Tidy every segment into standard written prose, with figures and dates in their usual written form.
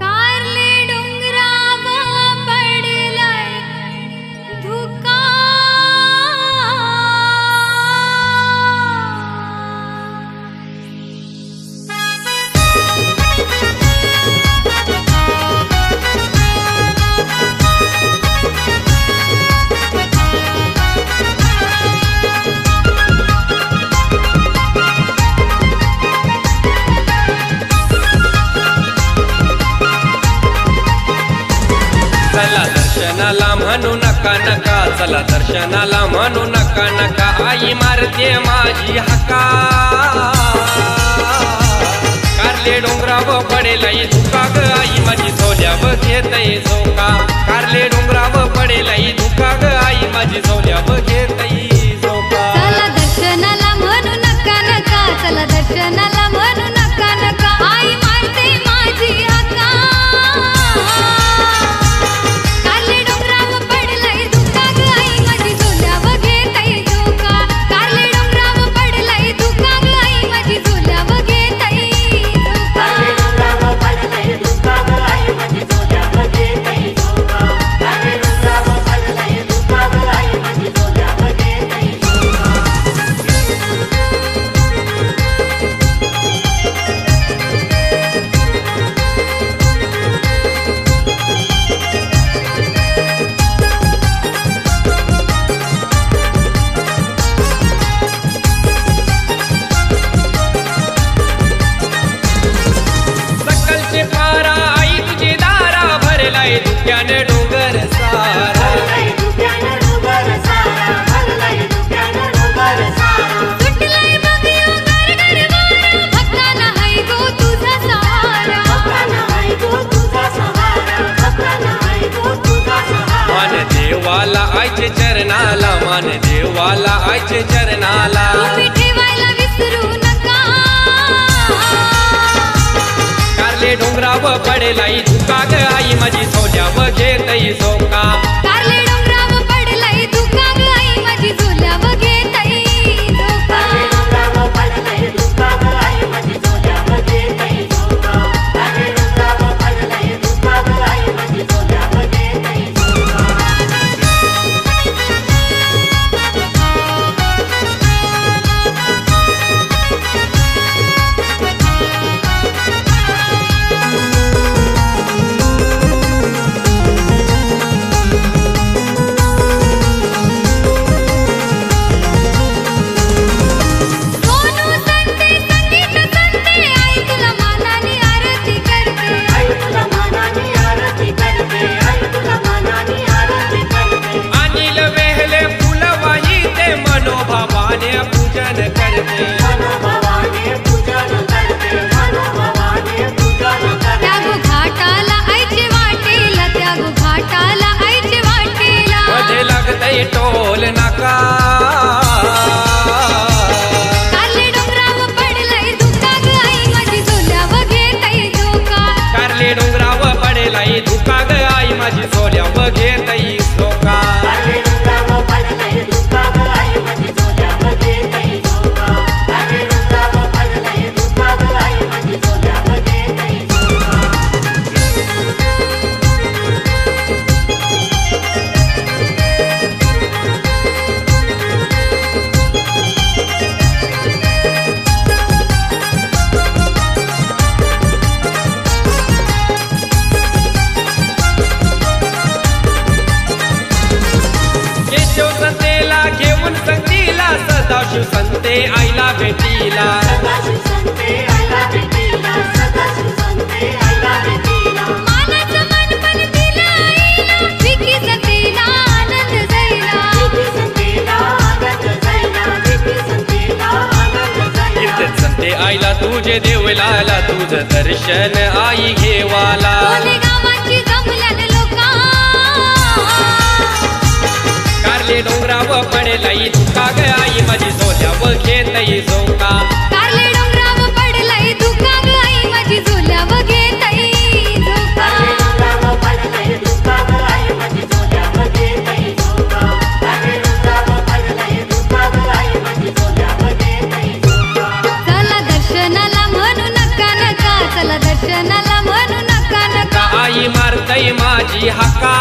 कारले डोंगरावर पडलाय धुका चला दर्शनाला म्हणू नका नका, चला दर्शनाला म्हणू नका नका, आई मारते माझी हका. कारले डोंगरावर पडेलाई धुका ग आई माझी झोल्यावर घेतई झोका. कारले डोंगरावर पडेलाई धुका ग आई माझी झोल्यावर घेतई झोका. चला दर्शनाला म्हणू नका नका, चला दर्शनाला म्हणू नका नका, आई मारते माझी हका. कारले डोंगरावर पडलाय धुका ग आई माझी झोल्यावर घेतई झोका. कारले डोंगरावर पडलाय धुका ग आई माझी झोल्यावर घेतई झोका. सकलचे पारा आई तुझी दारा भरलाय धुक्याने डोंगर सारा. सुटलाय बघ यो गरगर वारा, भक्ताना हाय गो तुझा सहारा. मान देवाला आयचे चरणाला, मान देवाला आयचे चरणाला. तुम्ही ठेवायला विसरू नका. कारले डोंगरावर पडेलाई धुका ग आई माझी झोल्यावर घेतई झोका. कारले डोंगरावर पडलाय धुका ग आई माझी झोल्यावर घेतई झोका. सोनू संते संगीत संते, आई तुला मानाने आरती करते. अनिल वेहले फुलवाही ते मनोभावाने पूजन करते. त्यागो घाटाला आईचे वाटेला, त्यागो घाटाला आईचे वाटेला. मध्ये लागतय टोल नाका. कारले डोंगरावर पडलाय धुका ग आई माझी झोल्यावर घेतई झोका. कारले डोंगरावर पडेलाई धुका ग आई माझी झोल्यावर घेतई झोका. केशव संतेला घेऊन संगतीला, सदाशिव संते आईला भेटीला. मानाचं मन पण दिलं आईला, विकी संतेला आनंद जाईला. कीर्तन संते आईला तुझे देवलाला, तुझं दर्शन आई घेवाला. कोणी गावाची जमल्यान लोका. कारले डोंगरावर पडेलाई धुका ग आई माझी झोल्यावर घेतई झोका. कारले डोंगरावर पडलाय धुका ग आई माझी झोल्यावर घेतई झोका. चला दर्शनाला म्हणू नका नका, चला दर्शनाला म्हणू नका नका. आई मारतय माझी हाका.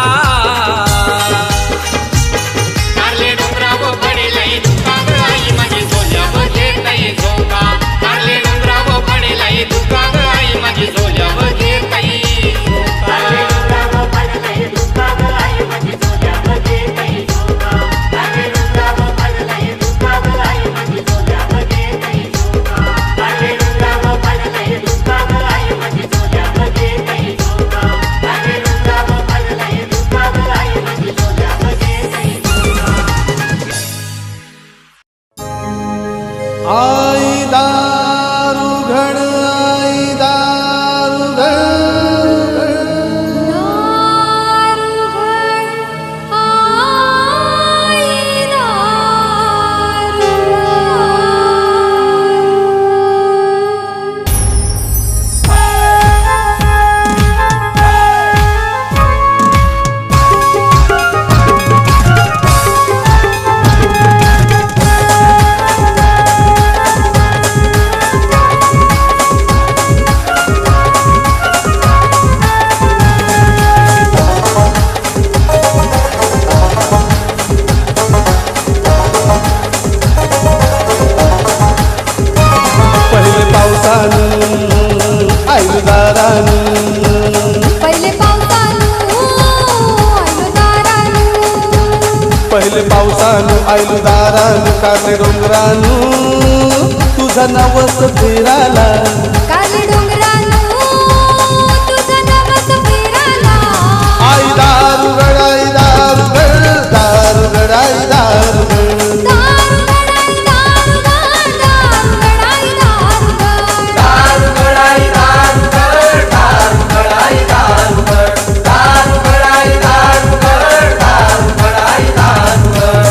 कारले डोंगराव पडेलय धुका ग आई माझी झोल्यावर घेतय झोका. कारले डोंगराव पडेलय धुका ग आई माझी झोल्यावर घेतय झोका. आई दारू घड आई दारू घड पहिले पावसानं आयलू दारानं कारले डोंगरानं तुझा नवस फिराला. कारले डोंगरानो तुझा नवस फिराला. आई दारू घड आई दारू घड दारू घड आई दारू घड दारू गडाई दारू गड दारू गडाई दारू गड. दारू गडाई दारू गड दारू गडाई दारू गड दारू गडाई दारू गड दारू गडाई दारू गड.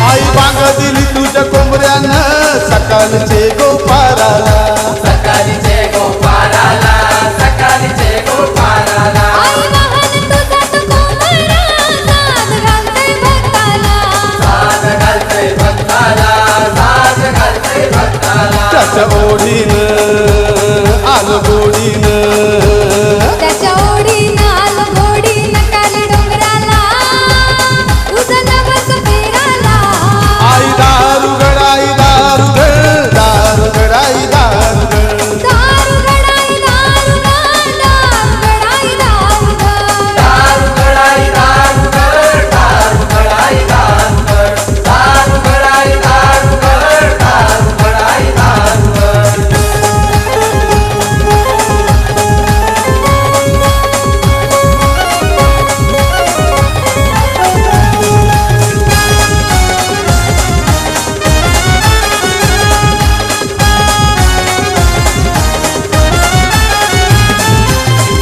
आई बांग दिली तुझ्या कोंबऱ्यानं सकाळचे गोपाराला. सकाळीचे गोपाराला सकाळीचे गोपाराला. आई वाहन तुझा कोंबडा साज घालते भक्ताला. साज घालतय भक्ताला साज घालतय भक्ताला. त्याच्या ओढीनं आलं गोडीनं त्याच्या ओढीनं आलं घोडीनं कारले डोंगराला तुझा नवस फिराला. आई दारू घड आई दारू घड दारू घड आई दारू घड दारू गडाई दारू गड दारू गडाई दारू गड. दारू गडाई दारू गड दारू गडाई दारू गड दारू गडाई दारू गड.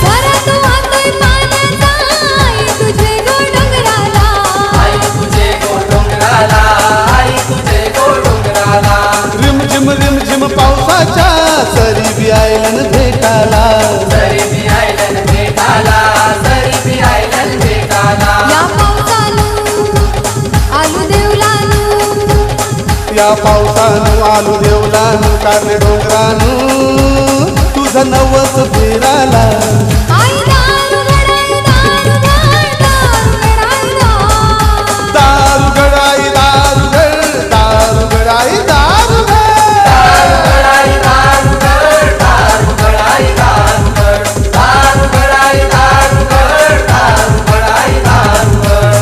जरा तू हातोय पाण्याचा आई तुझे गो डोंगराला. आई तुझे गो डोंगराला आई तुझे गो डोंगराला. रिमझिम पावसाच्या सरी बी आयलन भेटाला. सरी बी आयलन भेटाला सरी बी आयलन भेटाला. या पावसानं आलू देवलानं या पावसानं आलू देवलानं कारले डोंगरानं तुझा नवस फिराला. आई दारू गडाई दारू गड दारू गडाई दारू. दारू घड आई दारू घड दारू घड आई दारू घड दारू गडाई दारू गड दारू गडाई दारू गड दारू गडाई दारू गड. दारू गडाई दारू गड.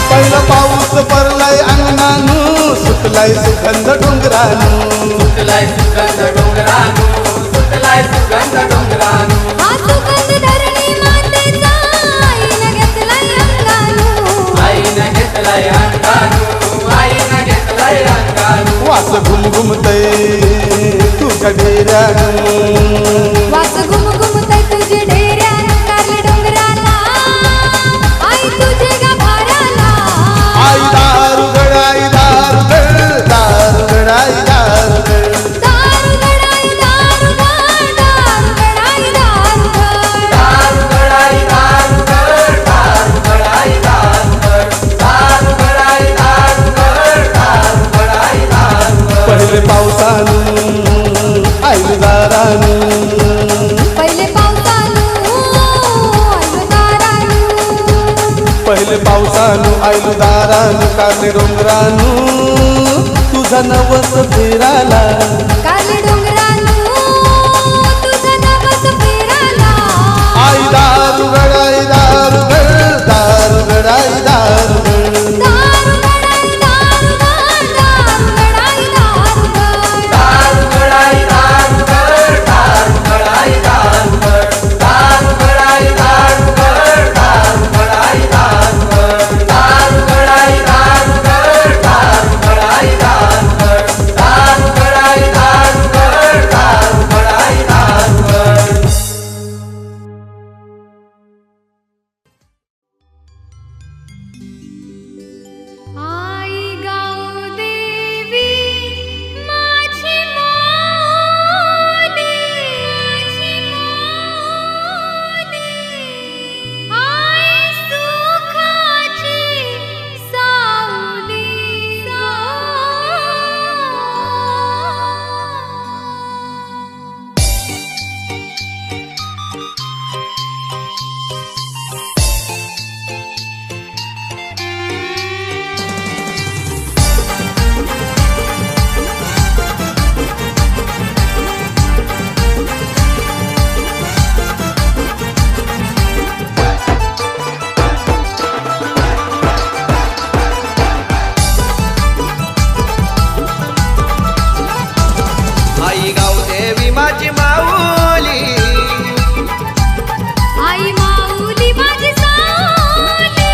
पहिला पाऊस पडलाय अंगणानं सुटलाय सुगंध डोंगरानं. सुटलाय सुगंध डोंगरानो सुटलाय सुगंध डोंगरानो. हा सुगंध धरणी मातेचा आईनं घेतलाय अंगानं. आईनं घेतलाय अंगानो आईनं घेतलाय अंगानो. आयलू दारानु कारले डोंगरानु तुझा नवस फेराला कारले डोंगरानु तुझा नवस फेराला आई दारुगड आई दारुगड दारुगड आई दारुगड दारुगड आई दारुगड दारुगड आई दारुगड दारुगड आई दारुगड दारुगड आई दारुगड दारुगड आई दारुगड दारुगड आई दारुगड दारुगड आई दारुगड दारुगड आई दारुगड दारुगड आई दारुगड दारुगड आई दारुगड आई गाऊ देवी माझी माऊली आई सुखाची सावली आई गाऊ देवी माझी माऊली आई माऊली माझी सावली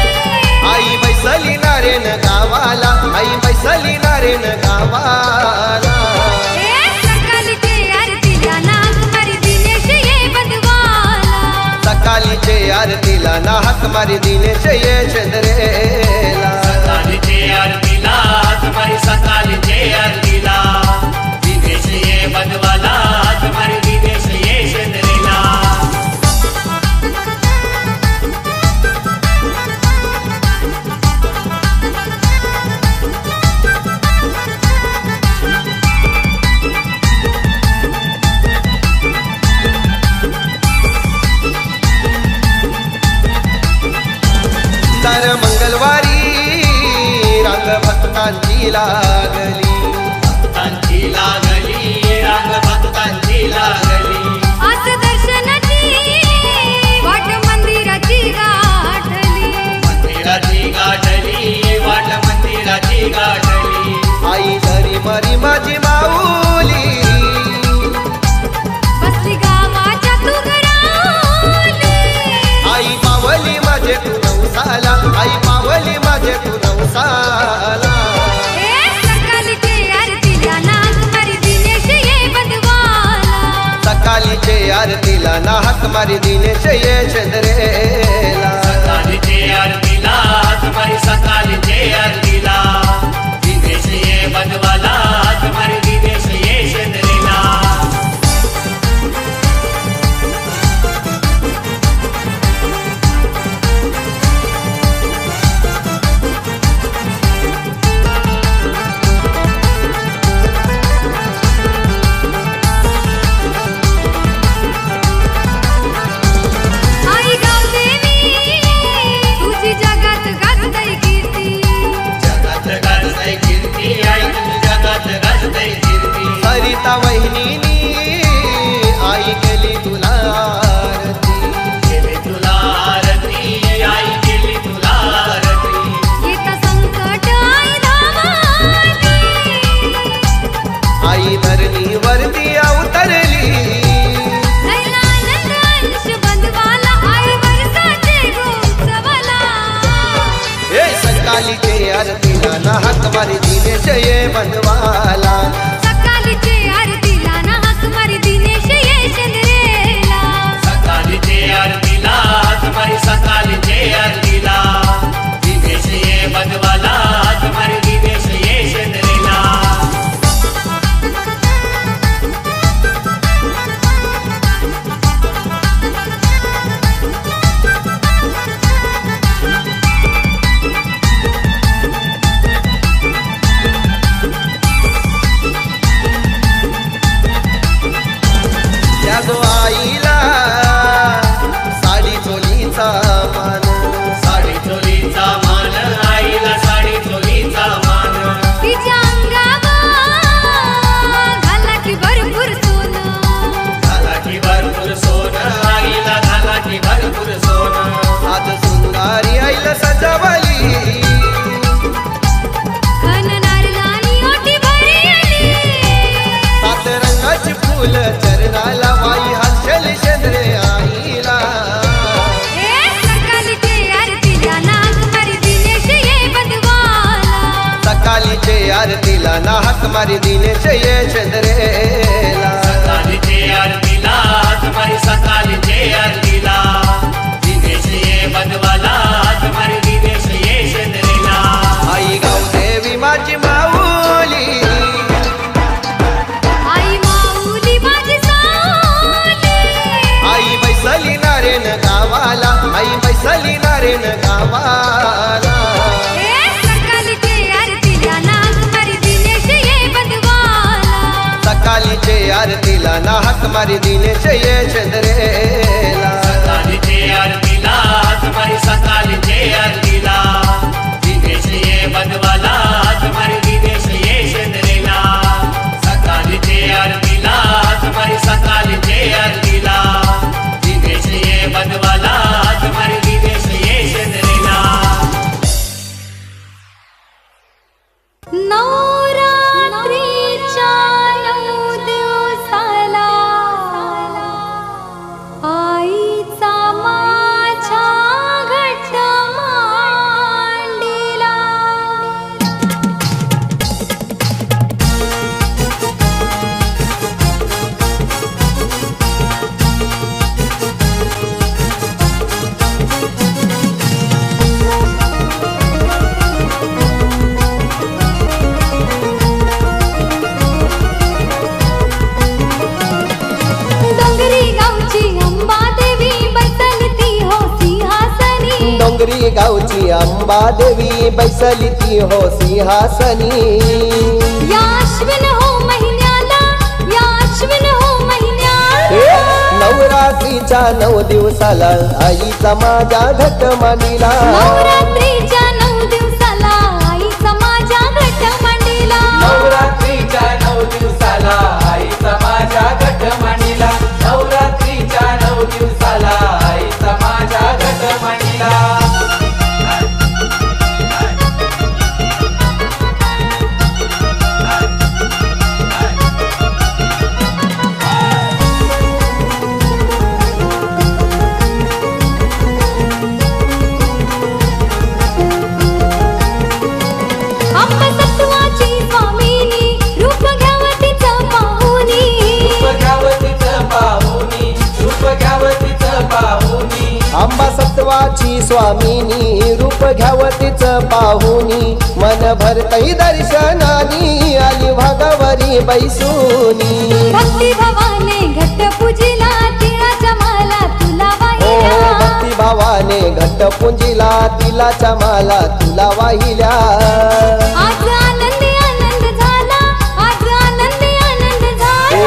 आई बैसली नारेन गावाला आई बैसली नारेन गावाला ए सकाळचे आरतीला नाक मारी दिनेश ये बंधवाला सकाळीचे आरतीला ना हाक मारी दिनेश ये चंद्रेला सकाळचे आरतीला तुम्हारी सकाळचे आरतीला दिनेश ये बंधवाला तुम्हारी दिनेश ये चंद्रेला दर मंगळवारी रांग भक्तांची लागली भक्तांची लागली रांग भक्तांची लागली आस दर्शनाची वाट मंदिराची गाठली मंदिराची गाठली वाट मंदिराची गाठली आई धरी मरी माझी माऊली बसली गावाच्या तू घराली आई पावली माझे तू नवसाला आई पावली माझे तू नवसाला ए सकाळचे आरतीला नाक मारी दिनेश ये बंधवाला सकाळीचे आरतीला ना हाक मारी दिनेश ये चंद्रेला सकाळचे आरतीला तुम्हारी सकाळचे आरतीला दिनेश ये बंधवाला तुम्हारी दिनेश ये चंद्रेला आई गाव देवी तुझी जगात गाजतय कीर्ती जगात गाजतय कीर्ती आई तुझी जगात गाजतय कीर्ती सरिता वहिनीनी आई केली तुला आरती केली तुला आरती आई केली तुला आरती येता संकट आई धामाली आई धरणी वरती अवतरली लैला नंद अंश बंधवाला आई वर्षाचे गोत्सवाला हे सकाळीचे आरतीला ना हाक मारी दिनेश ये बंधवाला सकाळचे आरतीला ना हाक मारी दिनेश ये चंद्रेला सकाळचे आरतीला तुम्हारी सकाळचे आरतीला दिनेश ये बंधवाला तुम्हारी दिनेश ये चंद्रेला आरतीला ना हाक मारी दिनेश ये चंद्रेला सकाळचे आरतीला तुम्हारी सकाळचे आरतीला दिनेश ये बनवाला तुम्हारी दिनेश ये चंद्रेला आई गाव देवी माझी माऊली आई माऊली माझी सावली आई बैसली नारेन गावाला आई बैसली नारेन गावाला सकाळचे आरतीला नाक मारी दिनेश ये बनवाला सकाळचे आरतीला ना हाक मारी दिनेश ये चंद्रेला सकाळचे आरतीला तुम्हारी सकाळचे आरतीला दिनेश ये बनवाला तुम्हारी दिनेश ये चंद्रेला सकाळचे आरतीला तुम्हारी सकाळचे आरतीला दिनेश ये बनवाला तुम्हारी दिनेश ये चंद्रेला नवरात्रीच्या 9 दिवसाला आईचा माझ्या घट मांडीला डोंगरी गावची अंबा देवी बैसली ती हो सिंहासनी डोंगरी गावची अंबा देवी बैसली ती हो सिंहासनी या अश्विन हो महिन्याला नवरात्रीच्या 9 दिवसाला आईचा माझ्या घट मांडीला नवरात्रीच्या 9 दिवसाला आईचा माझ्या घट मांडीला नवरात्रीच्या 9 दिवसाला आईचा माझ्या घट मांडीला नवरात्रीच्या 9 दिवसाला आईचा माझ्या घट मांडीला अंबा सत्वाची स्वामिनी रूप घ्यावतीचं पाहुनी अंबा सत्वाची स्वामिनी रूप घ्यावतीच पाहुनी मन भरतई दर्शनानी आली भागावरी बैसुनी भक्ती भवाने घट पूजिला तिळाच्या माला तुला ओ वाहिल्या भक्ती भावाने घट पुंजिला तिलाच्या माला तुला वाहिल्या आज आनंदी आनंद झाला आज आनंदी आनंद झाला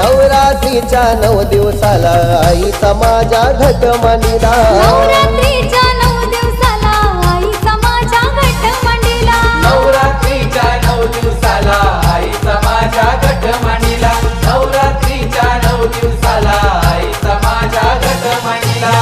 नवरात्रीच्या 9 दिवसाला आईचा माझ्या घट मांडीला नवरात्रीच्या 9 दिवसाला आईचा माझ्या घट मांडीला नवरात्रीच्या 9 दिवसाला आईचा माझ्या घट मांडीला नवरात्रीच्या 9 दिवसाला आईचा माझ्या घट मांडीला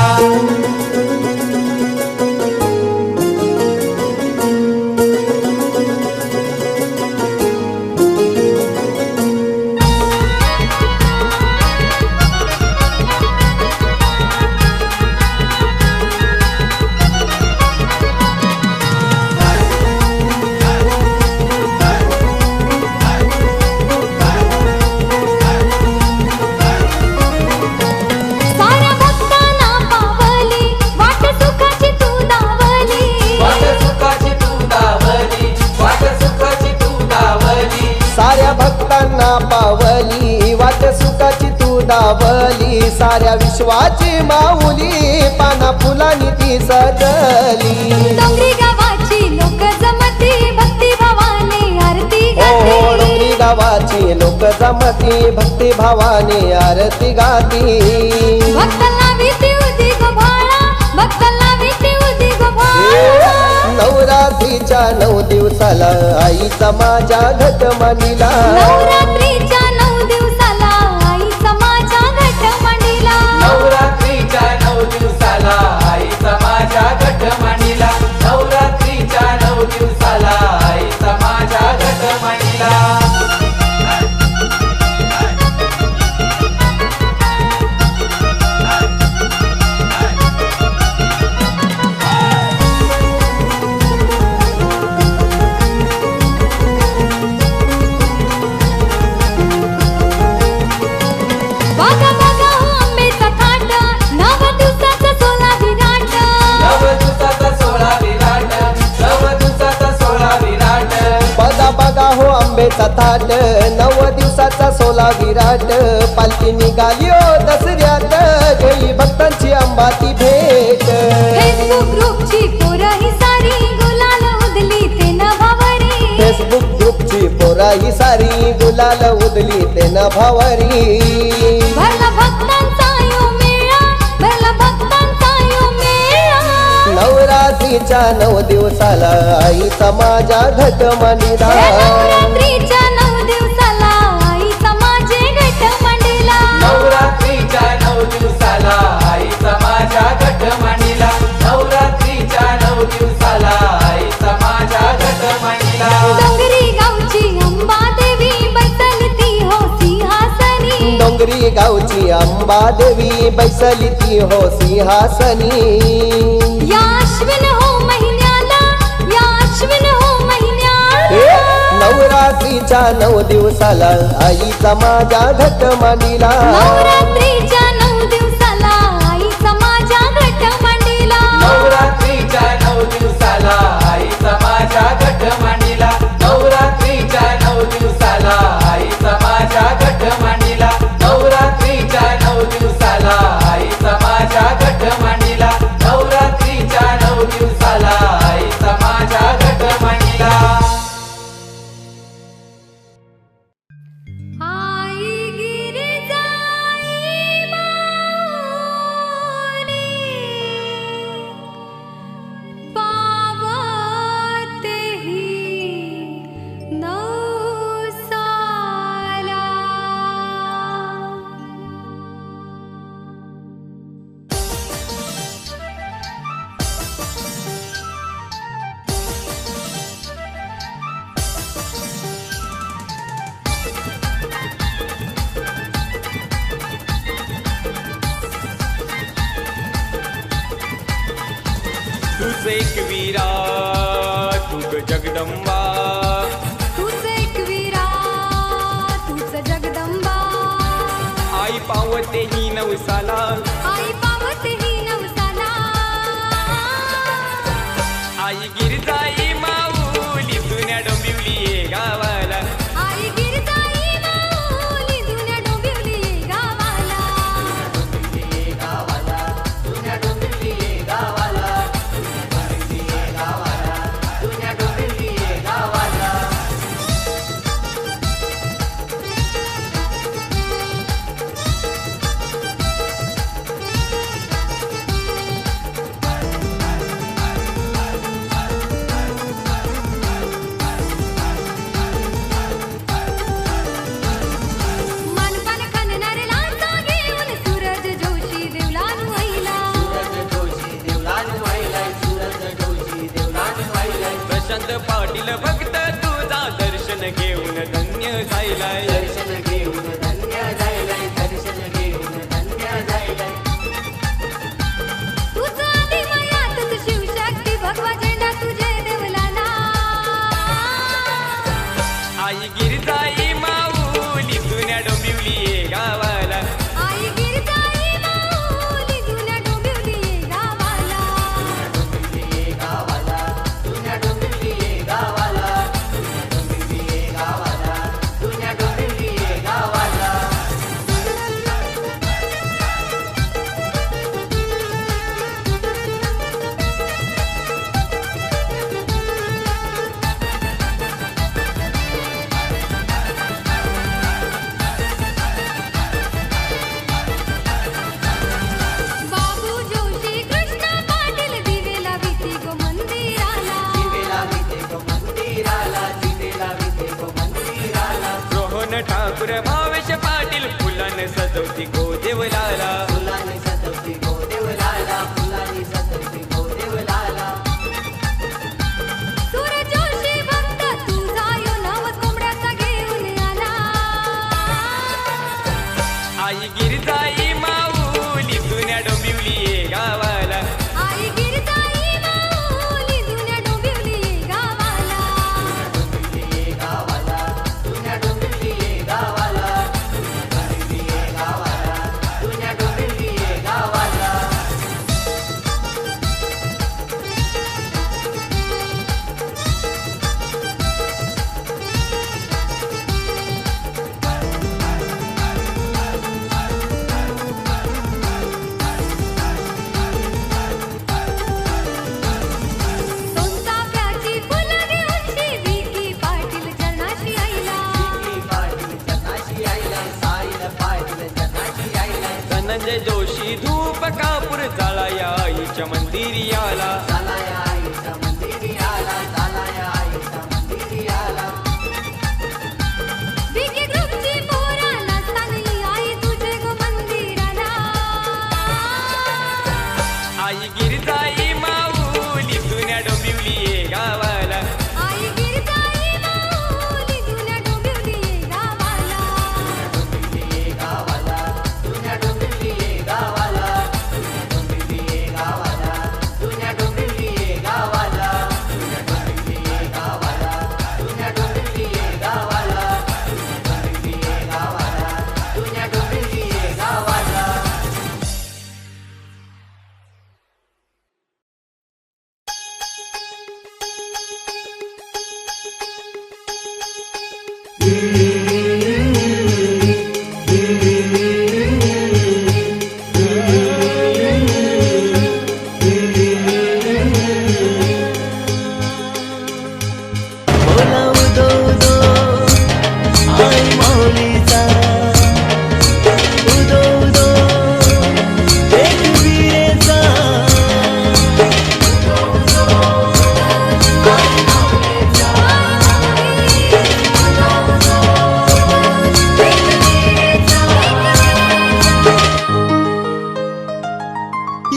साऱ्या भक्तांना पावली वाट सुखाची तू दावली वाट सुखाची तू दावली वाट सुखाची तू दावली साऱ्या भक्तांना पावली वाट सुखाची तू दावली साऱ्या विश्वाची माऊली पाना फुलानी ती सजली डोंगरी गावाची लोक जमती भक्ती भवाने आरती ओ डोंगरी गाती गावाची लोक जमती भक्ती भावाने आरती गाती भक्तांना भीती होती गो भाळा भक्तांना भीती होती गो भाळा नवरात्रीच्या 9 दिवसाला आईचा माझ्या घट मांडीला नवरात्रीच्या 9 दिवसाला आईचा माझ्या घट मांडीला नवरात्रीच्या 9 दिवसाला आईचा माझ्या घट मांडीला नवरात्रीच्या 9 दिवसाला आईचा माझ्या घट मांडीला अंबेचा थाट 9 दिवसाचा सोला विराट पालखी निघाली ओ दसऱ्यात गेली भक्तांची अंबाती भेट फेसबुक ग्रुपची पोरं ही सारी गुलाल उधली ते नभावरी फेसबुक ग्रुपची पोरा ही सारी गुलाल उधली ते न भावरी भरला भक्तांचा यो मेळा भरला भक्तांचा यो मेळा नवरात्रीच्या 9 दिवसाला आईचा माझ्या घट मांडिला नवरात्रीच्या 9 दिवसाला आईचा माझे घट मांडिला नवरात्रीच्या 9 दिवसाला आईचा माझ्या घट मांडिला नवरात्रीच्या 9 दिवसाला आईचा माझ्या घट मांडिला डोंगरी गावची अंबा देवी बैसलती हो सिंहासनी डोंगरी गावची अंबा देवी बैसली ती हो सिंहासनी या अश्विन हो महिन्याला या अश्विन हो महिन्याला नवरात्रीच्या 9 दिवसाला आईचा माझ्या घट मांडिला नवरात्रीच्या 9 दिवसाला आईचा माझ्या घट मांडिला नवरात्रीच्या 9 दिवसाला आईचा माझ्या घट मांडिला नवरात्रीच्या 9 दिवसाला आईचा माझ्या घट मांडिला नवरात्रीच्या 9 दिवसाला आईचा माझ्या घट मांडिला नवरात्रीच्या 9 दिवसाला आईचा माझ्या घट मांडिला आई गिरिजाई माऊली पावतेही नवसाला तुझ एक वीरा तुग जगदंबा तुझ एक वीरा तुझ जगदंबा आई पावते ही नवसाला आई पावतेही नवसाला आई गिरजाई माऊली जुन्या डोंबिवली ये गावाला आई गिरजाई माऊली जुन्या डोंबिवली गावाला मानपान खणणारे लाचा घेऊन सूरज जोशी देवलान व्हायला प्रशांत पाटील भक्त तुझा दर्शन घेऊन धन्य झायलाय तुझं आदिमायातच शिवशक्ती भगवा झेंडा तुझे देवलाला आई गिरजाई माऊली जुन्या डोंबिवली ये गावाला आई गिरजाई माऊली जुन्या डोंबिवली गावाला बाबू जोशी कृष्ण पाटील दिवेला भीती गो मंदिराला रोहन ठाकूर भावेश पाटील फुलाने सजवती गो देवलाला सूर जोशी भक्त तुझा यो नवस कोंबड्याचा घेऊन आला आई गिरजाई माऊली जुन्या डोंबिवली ये गावाला आई गिरजाई माऊली जुन्या डोंबिवली गावाला धनंजय जोशी धूप कापूर जाळाया आईच्या मंदिरी आला. बिगे ग्रुपची पोराला सांगली आई तुझे गो मंदिराला. आई गिरजाई माऊली जुन्या डोंबिवली ये गावाला. आई गिरजाई माऊली जुन्या डोंबिवली ये गावाला.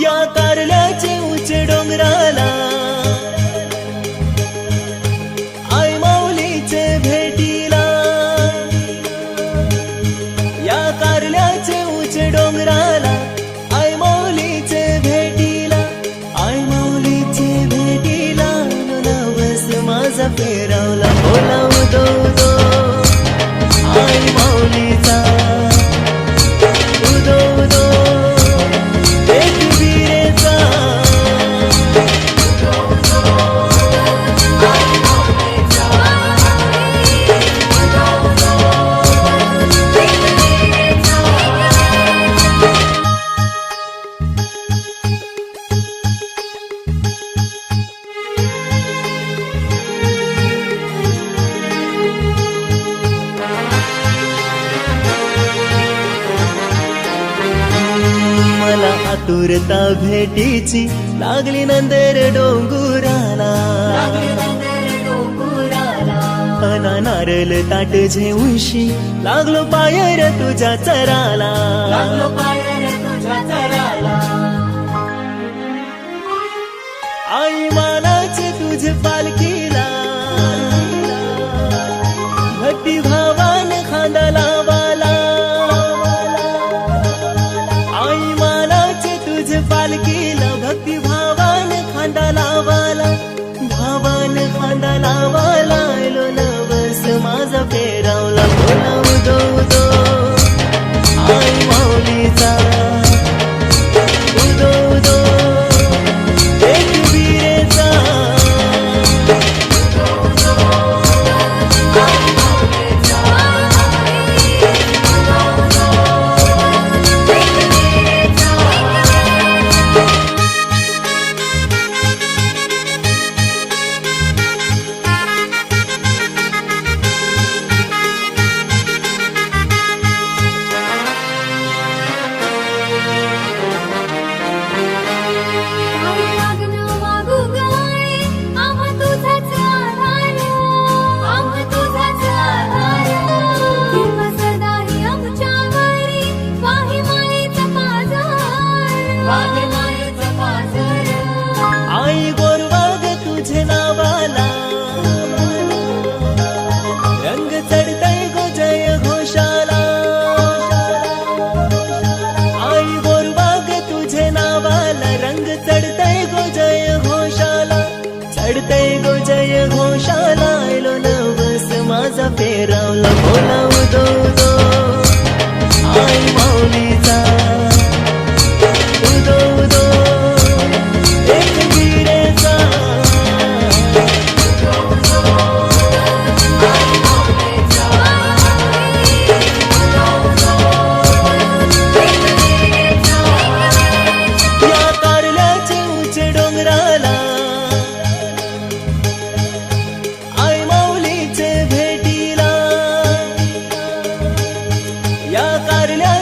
या कारल्याचे उंचे डोंगराला आई माऊलीचे भेटीला. या कारल्याचे उंचे डोंगराला आई माऊलीचे भेटीला. आई माऊलीचे भेटीला नवस माझा फेरावला. बोला उदो उदो आई माऊलीचा उदो उदो आतुरता भेटीची लागली नंदर डोंगुराला. अना नारळ ताट झेऊशी लागलो पायर तुझ्या चराला. आई मानाचे तुझ पालखीला भक्ती भावान खांदा लावाला. पालखीला भक्ती भावान खांदा लावाला. भावान खांदा लावाला. लो नवस माझा फेरावला. बोला उदो उदो आई माऊलीचा उदो उदो एक वीरेचा. आई गोरवाग तुझे नावाला रंग चढतय गो जय घोषाला. आई गोरवाग तुझे नावाला रंग चढतय गो जय घोषाला. चढतय गो जय घोषाला. लो नवस माझा फेरावला. बोला उदो उदो आई माऊलीचा उदो उदो एक वीरेचा. या कारल्याचे उंचे डोंगराला आई माऊलीचे भेटीला. या कारल्या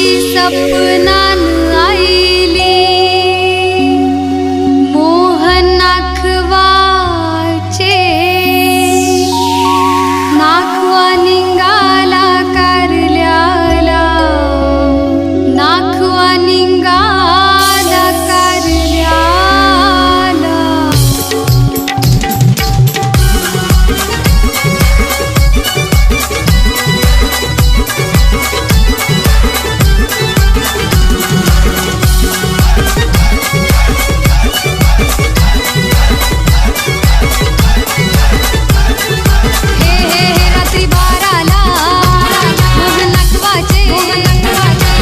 सपनान आईली मोहन नाखवाचे नाखवा निघाला कारल्याला नाखवा निघाला कारल्याला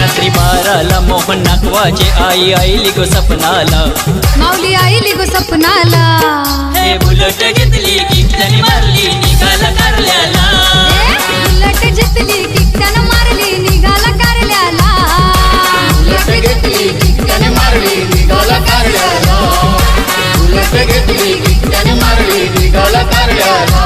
रात्री 12ला मोहन नाकवाचे आई आईली गो सपनाला माऊली आईली गो सपनाला हे बुलट घेतली किटनी मारली निघाला कारल्याला उलट जितली किटन मारली निघाला कारल्याला उलट घेतली किटन मारली निघाला कारल्याला उलट घेतली किटन मारली निघाला कारल्याला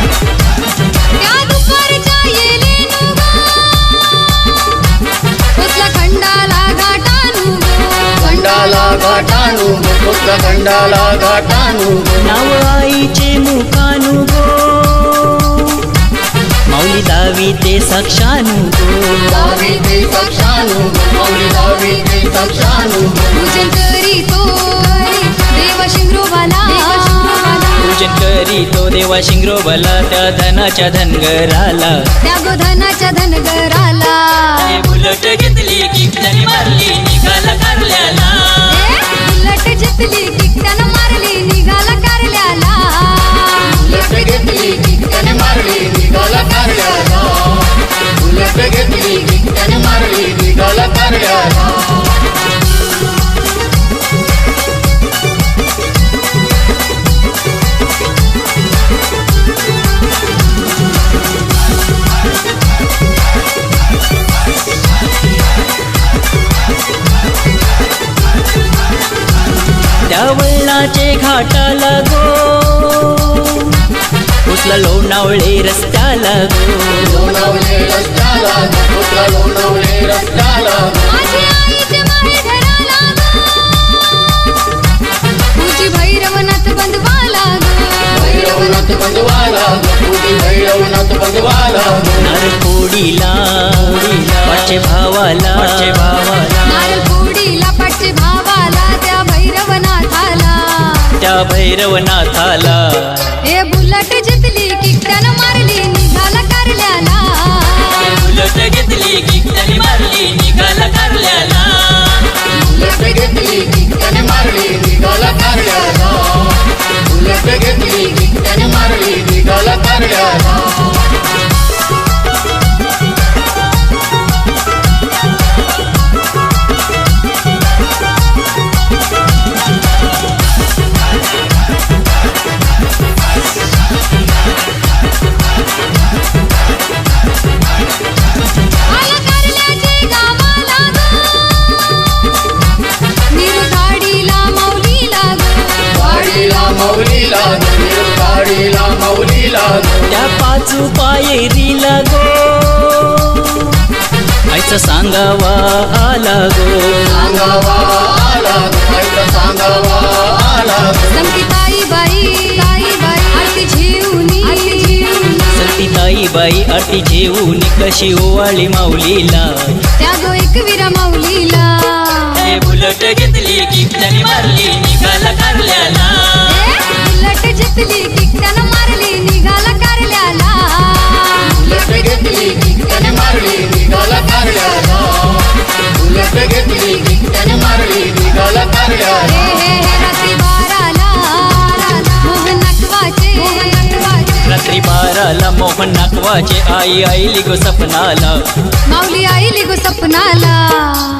त्या दुपारच्या येलेनु उतला खंडाला घाटानु खंडाला घाटानु कुठला खंडाला घाटानु नाव आईचे मुखानु गो माऊली दावी ते साक्षानु गो दावी ते साक्षानु मौली दावी ते साक्षानु पूजन करी तो देव शिंगरोबाला पूजन करी तो देवा शिंगरोबाला त्या धनाच्या धनगराला त्या गोधनाच्या धनगराला हे बुलट घेतली किटनी मारली निघाला कारल्याला उलट जितली किटन मारली निघाला कारल्याला उलट घेतली किटन मारली निघाला कारल्याला उलट घेतली किटन मारली निघाला कारल्याला त्या वळणाचे घाटाला गो उचला लोणावळे रस्त्याला गो लोणावळे रस्त्याला कुठला लोणावळे रस्त्याला माझी आईचे माहेरघराला तुझी भैरवनाथ बंधवाला भैरवनाथ बंधवाला पूजी भैरवनाथ बंधवाला नारकोडीला पाचे भावाला नारळ फोडीला पाठचे भावाला त्या भैरवनाथाला त्या भैरवनाथाला हे बुलट जितली किटन मारली निघाला कारल्याला बुलट घेतली किटनी मारली निघाला कारल्याला उलट घेतली किटन मारली निघाला कारल्याला उलट घेतली किटन मारली निघाला कारल्याला आला कारल्याचे गावाला निरगाडीला माऊलीला गाडीला मौलीला गाडीला मौलीला त्या पाचू पायरीला गो आईचा सांगावा आला गो सांगावा आला ऐका सांगावा आला संगीताई बाई आरती झेवणी सतीताई बाई आरती जेवून कशी ओवाळी माऊलीला त्या गो एकवीरा माऊलीला हे बुलट घेतली किटनी मारली निघाला कारल्याला उलट जितली किटन मारली निघाला कारल्याला उलट घेतली किटन मारली निघाला कारल्याला उलट घेतली किटन मारली निघाला कारल्याला हे रात्री 12ला मोहन नाकवाचे रात्री 12ला मोहन नाकवाचे आई आईली गो सपनाला माऊली आईली गो सपनाला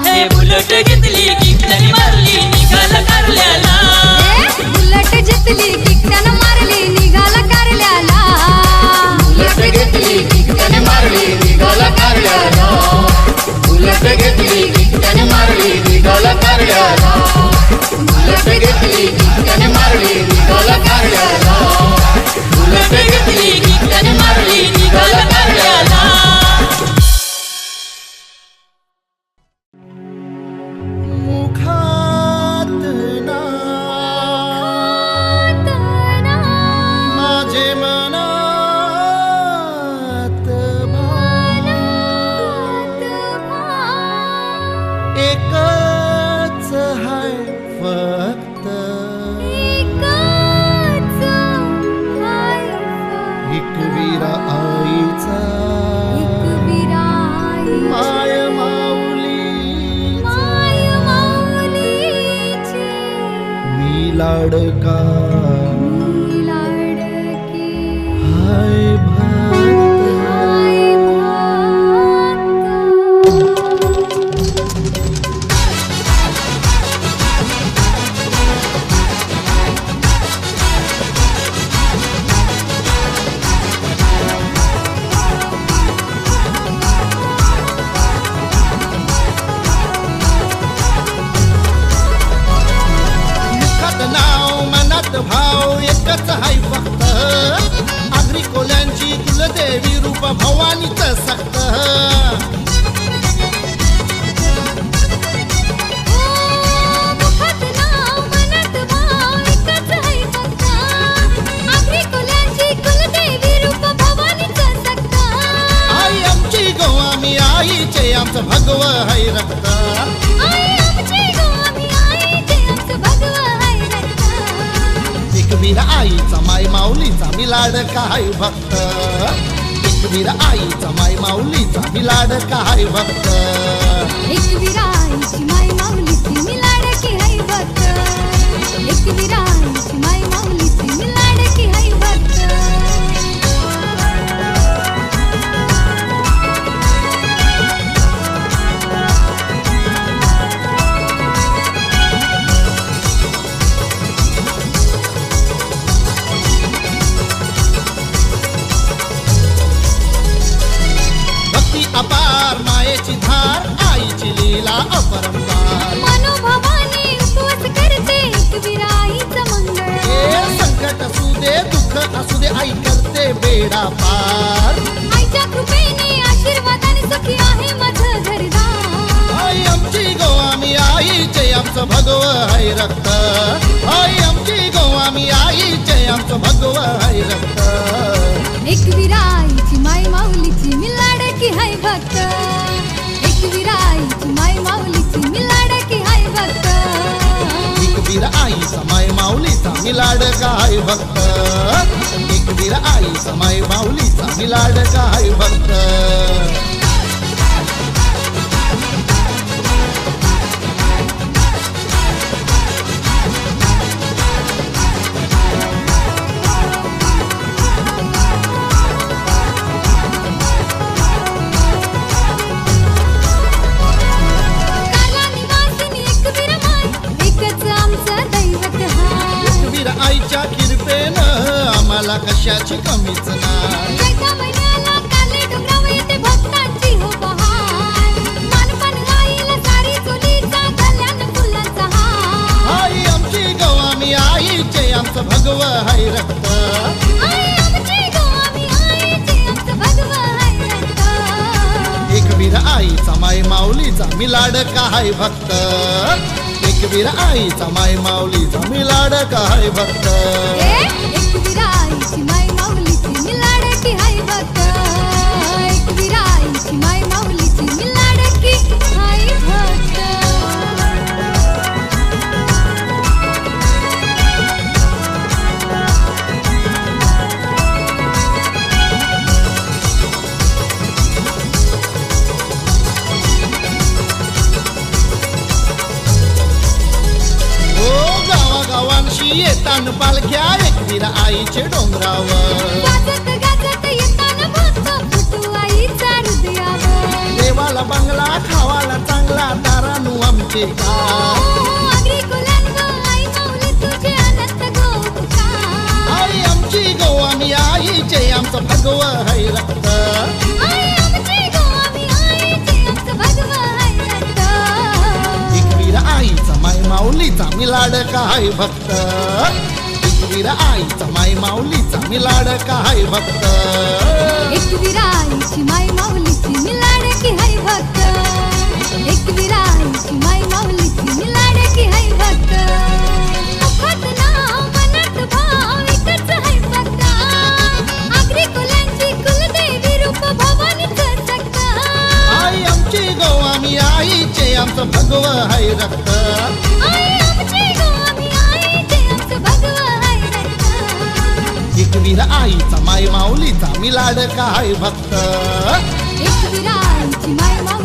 हे बुलट घेतली किटनी मारली निघाला कारल्याला उलट जितली किटन मारली निघाला कारल्याला उलट घेतली किटन मारली निघाला कारल्याला उलट घेतली गिट्ट्याने मारली निघाला कारल्याला उलट घेतली गिट्ट्याने मारली निघाला कारल्याला उलट घेतली गिट्ट्याने मारली निघाला कारल्याला लाडका लाडकी हाय भक्त हाय भाव एकच हाय फक्त आगरी कोल्यांची कुलदेवी रूप भवानीच सक्त आई आमची गोवामी आईचे आमचं भगव हाय रक्त एकवीर आईचा माय माऊलीचा मी लाडका हाय भक्त एकवीर आईचा माय माऊलीचा मी लाडका हाय भक्त एकवीर आईची माय माऊलीची मी लाडकी हाय भक्त एकवीर आईची माय माऊलीची मी लाडकी हाय भक्त अपार मायेची धार आईची लीला अपरंपार मनोभावाने उपवास करते एकवीर आईचं मंगळ हे संकट असू दे दुःख असू दे आई करते बेडा पार आईच्या कृपेने आशीर्वादाने सुखी आहे माझं घरदार आई आमची गोवामी आईचे आमचं भगव हाय रक्त आई आमची गोवामी आईचे आमचं भगव हाय रक्त एकवीर आईची माय माऊलीची मी लाडकी हाय भक्त एकवीर आईची माय माऊलीची मी लाडकी हाय भक्त एकवीर आईचा माय माऊलीचा मी लाडका हाय भक्त एकवीर आईचा माय माऊलीचा मी लाडका हाय भक्त आईच्या कृपेनं आम्हाला कशाची कमीच नाही एका महिन्याला काले डोंगरावर येते भक्तांची हो बहार मानपण आईला सारी चुलीचा कल्याण फुलांचा हार आई आमची गोवामी आईचे आमचं भगव हाय रक्त आई आमची गोवामी आईचे आमचं भगव हाय रक्त एकवीर आईचा माय माऊलीचा मी लाडका हाय भक्त एकवीर आईचा माय माऊलीचा मी लाडका हाय भक्त एकवीर आईची माय माऊलीची मी लाडकी हाय भक्त एकवीर आईची माय माऊलीची मी लाडकी हाय भक्त येतान पालख्या एकवीर आईचे डोंगरावर गाजत गाजत येताना भक्त फुटू आईचा हृदयावर देवाला बंगला खावाला चांगला तारानू आमचे का आगरी कुलांवर आई माऊली तुझे अनंत गोपकार आई आमची गोवामी आईचे आमचं भगव हाय रक्त आई आमची गोवामी आईचे आमचं भगव माऊलीचा मी लाडका हाय भक्त एकवीर आईचा माय माऊलीचा मी लाडका हाय भक्त एकवीर आईची माय माऊलीची मी लाडकी हाय भक्त एकवीर आईची माय माऊलीची मी लाडकी हाय भक्त मुखात नाव मनात भाव एकच हाय भक्त आगरी कुलांची कुलदेवी रूप भवानीचं सक्त आई आमची गो आम्ही आईचे आमचं भगव हाय रक्त आई आमची गो आम्ही आईचे आमचं भगवा हाय रक्त एकवीर आईचा माय माऊलीचा मी लाडका हाय भक्त एकवीर आईची माय माऊलीची